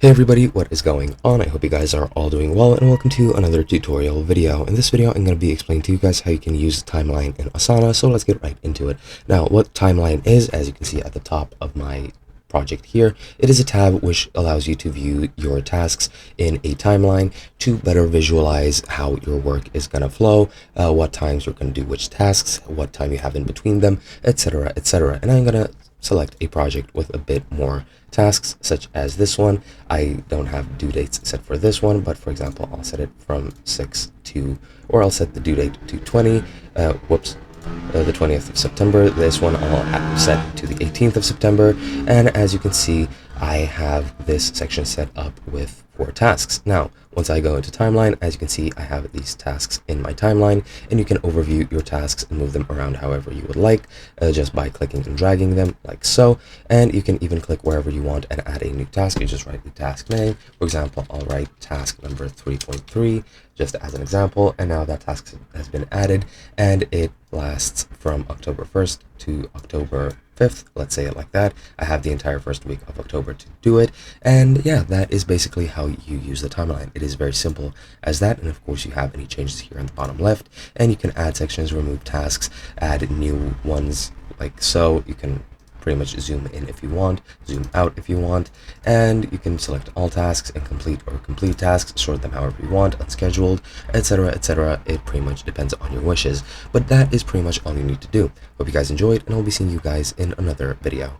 Hey everybody, what is going on? I hope you guys are all doing well, and welcome to another tutorial video. In this video, I'm going to be explaining to you guys how you can use the timeline in Asana, so let's get right into it. Now, what timeline is, as you can see at the top of my project here, it is a tab which allows you to view your tasks in a timeline to better visualize how your work is going to flow, what times you're going to do which tasks, what time you have in between them, etc., etc. And I'm going to select a project with a bit more tasks, such as this one. I don't have due dates set for this one, but for example, I'll set it from 6 to, or I'll set the due date to 20, the 20th of September. This one I'll set to the 18th of September, and as you can see, I have this section set up with 4 tasks. Now, once I go into timeline, as you can see, I have these tasks in my timeline, and you can overview your tasks and move them around however you would like, just by clicking and dragging them like so. And you can even click wherever you want and add a new task. You just write the task name. For example, I'll write task number 3.3 just as an example, and now that task has been added, and it lasts from October 1st to October 5th, let's say it like that. I have the entire first week of October to do it, and yeah, that is basically how you use the timeline. It is very simple as that, and of course you have any changes here on the bottom left, and you can add sections, remove tasks, add new ones like so. You can pretty much zoom in if you want, zoom out if you want, and you can select all tasks and complete or complete tasks, sort them however you want, unscheduled, etc., etc. It pretty much depends on your wishes, but that is pretty much all you need to do. Hope you guys enjoyed, and I'll be seeing you guys in another video.